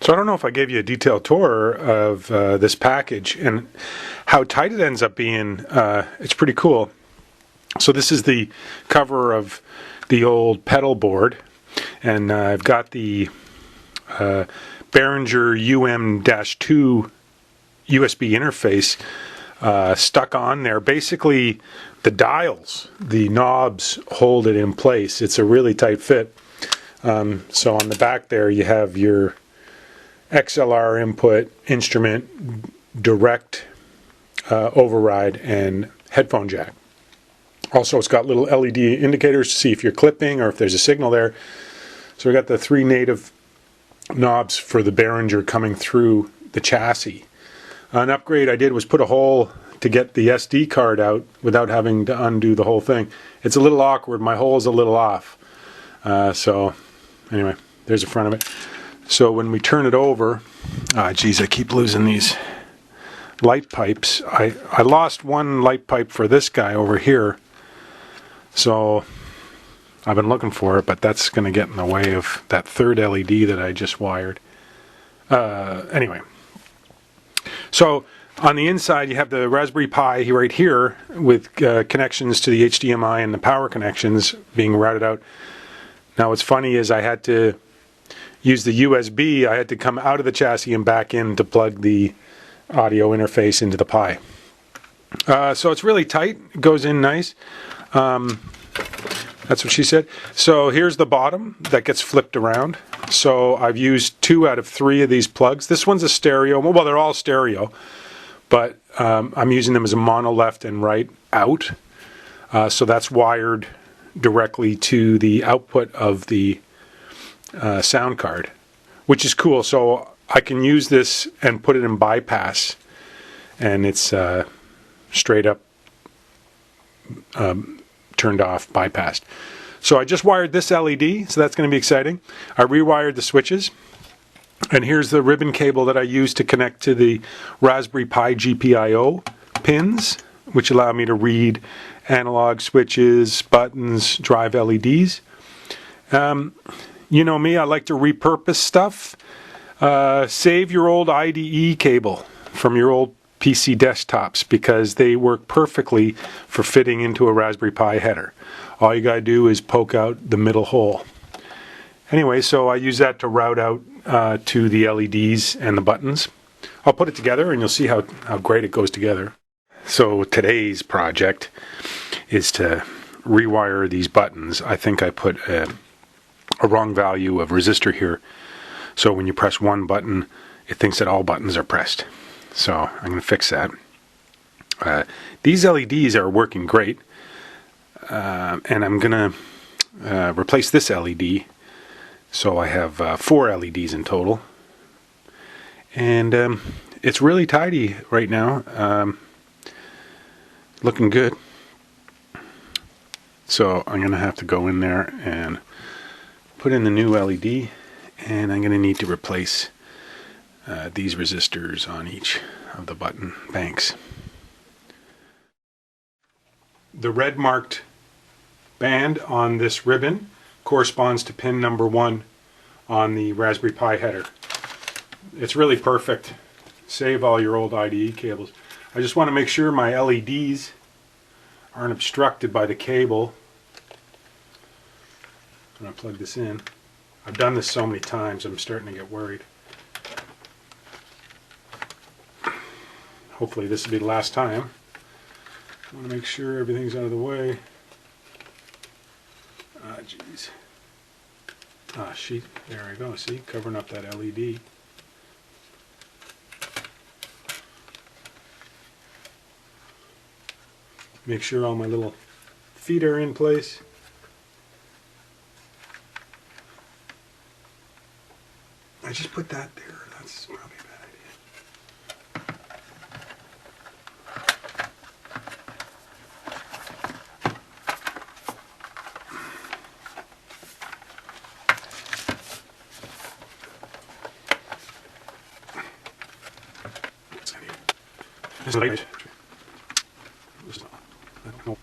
So I don't know if I gave you a detailed tour of this package and how tight it ends up being. It's pretty cool. So this is the cover of the old pedal board, and I've got the Behringer UM-2 USB interface stuck on there. Basically, the dials, the knobs hold it in place. It's a really tight fit. So on the back there you have your XLR input, instrument, direct override, and headphone jack. Also, it's got little LED indicators to see if you're clipping or if there's a signal there. So we got the 3 native knobs for the Behringer coming through the chassis. An upgrade I did was put a hole to get the SD card out without having to undo the whole thing. It's a little awkward. My hole is a little off. So anyway, there's the front of it. So when we turn it over, geez, I keep losing these light pipes. I lost one light pipe for this guy over here. So I've been looking for it, but that's going to get in the way of that third LED that I just wired. Anyway. So on the inside you have the Raspberry Pi right here with connections to the HDMI and the power connections being routed out. Now what's funny is I had to use the USB. I had to come out of the chassis and back in to plug the audio interface into the Pi. So it's really tight. It goes in nice. That's what she said. So here's the bottom that gets flipped around. So I've used 2 out of 3 of these plugs. This one's a stereo. Well, they're all stereo, but I'm using them as a mono left and right out. So that's wired directly to the output of the sound card, which is cool. So I can use this and put it in bypass, and it's straight up turned off, bypassed. So I just wired this LED, so that's going to be exciting. I rewired the switches, and here's the ribbon cable that I use to connect to the Raspberry Pi GPIO pins, which allow me to read analog switches, buttons, drive LEDs. You know me, I like to repurpose stuff. Save your old IDE cable from your old PC desktops because they work perfectly for fitting into a Raspberry Pi header. All you gotta do is poke out the middle hole. Anyway, so I use that to route out to the LEDs and the buttons. I'll put it together and you'll see how great it goes together. So today's project is to rewire these buttons. I think I put a wrong value of resistor here. So when you press one button, it thinks that all buttons are pressed. So I'm going to fix that. These LEDs are working great. And I'm going to replace this LED. So I have 4 LEDs in total. And it's really tidy right now. Looking good. So I'm going to have to go in there and put in the new LED, and I'm going to need to replace these resistors on each of the button banks. The red marked band on this ribbon corresponds to pin number 1 on the Raspberry Pi header. It's really perfect. Save all your old IDE cables. I just want to make sure my LEDs aren't obstructed by the cable when I plug this in. I've done this so many times I'm starting to get worried. Hopefully this will be the last time. I want to make sure everything's out of the way. Ah, jeez. Ah, sheet. There I go. See, covering up that LED. Make sure all my little feet are in place. I just put that there. That's probably a bad idea. This is light. No.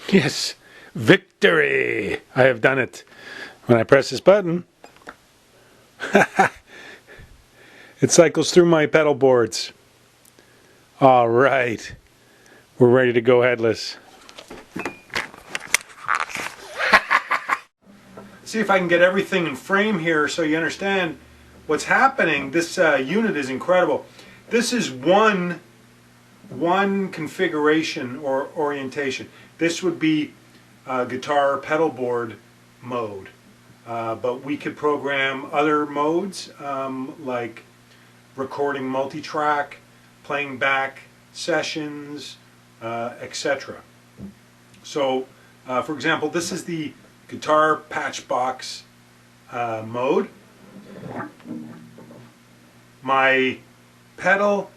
Yes, victory! I have done it. When I press this button, it cycles through my pedal boards. All right, we're ready to go headless. See if I can get everything in frame here so you understand what's happening. This unit is incredible. This is one configuration or orientation. This would be guitar pedal board mode, but we could program other modes like recording multi-track, playing back sessions, etc. So for example, this is the guitar patch box mode. My guitar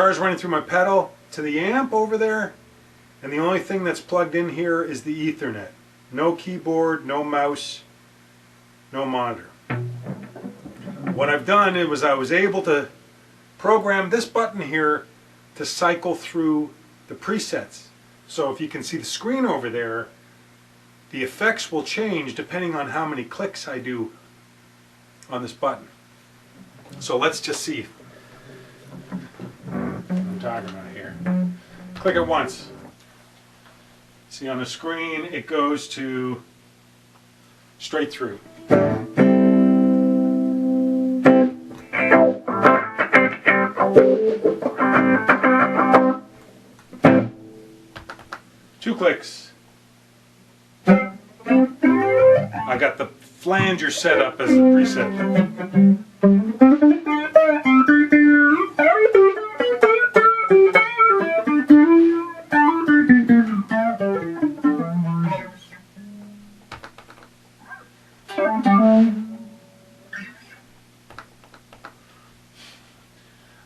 is running through my pedal to the amp over there, and the only thing that's plugged in here is the Ethernet. No keyboard, no mouse, no monitor. What I've done is I was able to program this button here to cycle through the presets. So if you can see the screen over there, the effects will change depending on how many clicks I do on this button. So let's just see what I'm talking about here. Click it once. See on the screen it goes to straight through. Two clicks. I got the flanger set up as the preset.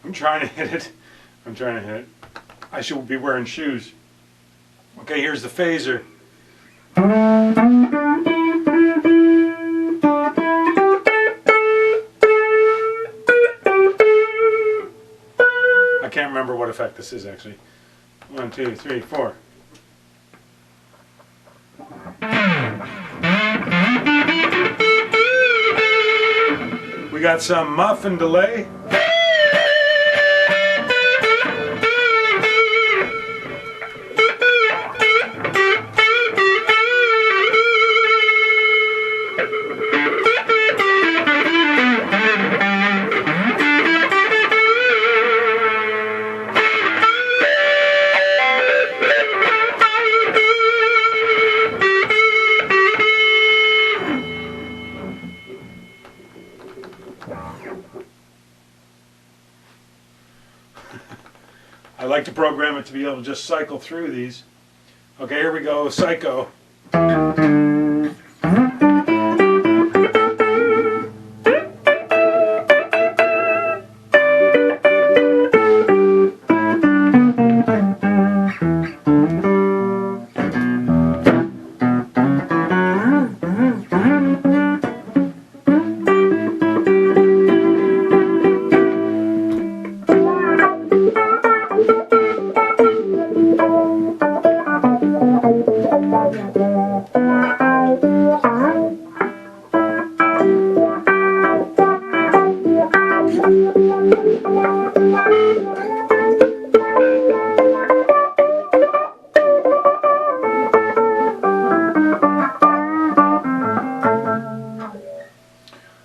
I'm trying to hit it. I should be wearing shoes. Okay, here's the phaser. I can't remember what effect this is actually. 1, 2, 3, 4. We got some muff and delay. I like to program it to be able to just cycle through these. Okay, here we go, Psycho.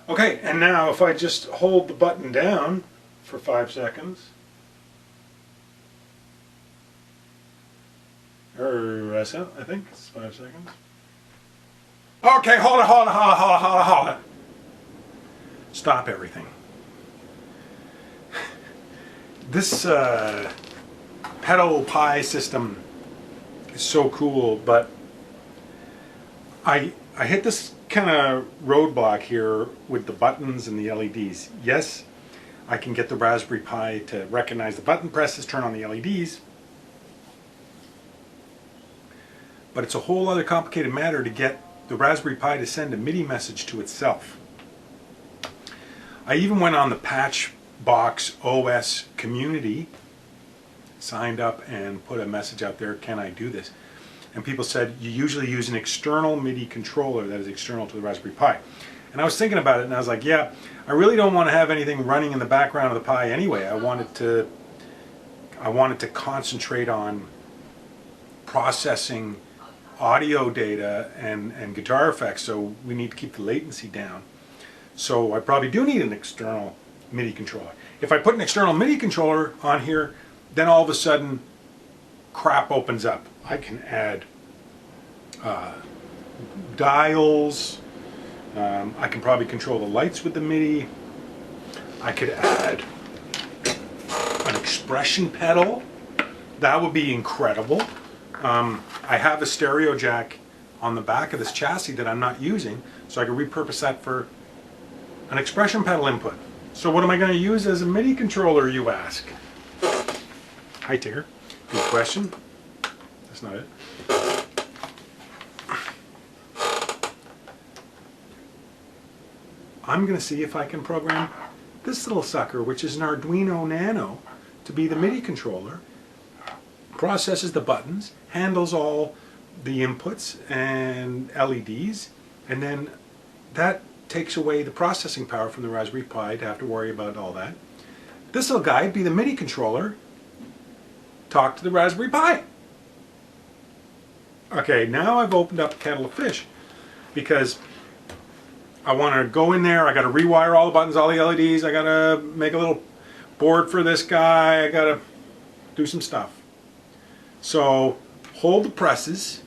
Okay, and now if I just hold the button down for 5 seconds, or I think it's 5 seconds. Okay, hold it. Stop everything. This pedal pie system is so cool, but I hit this kind of roadblock here with the buttons and the LEDs. Yes, I can get the Raspberry Pi to recognize the button presses, turn on the LEDs, but it's a whole other complicated matter to get the Raspberry Pi to send a MIDI message to itself. I even went on the Patchbox OS community, signed up and put a message out there, can I do this? and people said you usually use an external MIDI controller that is external to the Raspberry Pi. And I was thinking about it, and I was like, yeah, I really don't want to have anything running in the background of the Pi anyway. I wanted to concentrate on processing audio data and guitar effects, so we need to keep the latency down. So I probably do need an external MIDI controller. If I put an external MIDI controller on here, then all of a sudden crap opens up. I can add dials. I can probably control the lights with the MIDI. I could add an expression pedal. That would be incredible. I have a stereo jack on the back of this chassis that I'm not using, so I can repurpose that for an expression pedal input. So what am I going to use as a MIDI controller, you ask? Hi, Tigger. Good question. That's not it. I'm going to see if I can program this little sucker, which is an Arduino Nano, to be the MIDI controller. Processes the buttons, handles all the inputs and LEDs, and then that takes away the processing power from the Raspberry Pi to have to worry about all that. This little guy would be the MIDI controller, talk to the Raspberry Pi. Okay, now I've opened up a kettle of fish, because I want to go in there, I got to rewire all the buttons, all the LEDs, I got to make a little board for this guy, I got to do some stuff. So, hold the presses,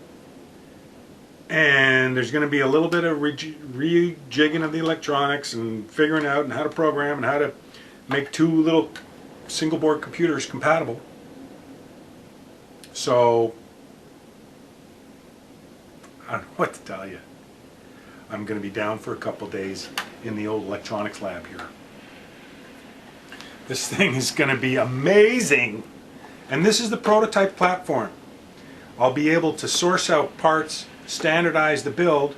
and there's going to be a little bit of rejigging of the electronics and figuring out and how to program and how to make two little single board computers compatible. So, I don't know what to tell you. I'm going to be down for a couple days in the old electronics lab here. This thing is going to be amazing. And this is the prototype platform. I'll be able to source out parts, standardize the build,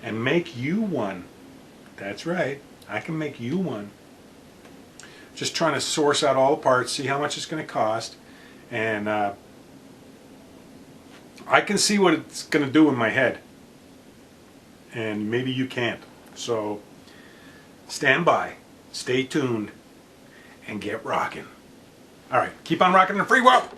and make you one. That's right, I can make you one. Just trying to source out all the parts, see how much it's going to cost, and I can see what it's going to do in my head. And maybe you can't. So stand by, stay tuned, and get rocking. All right, keep on rocking in the free world.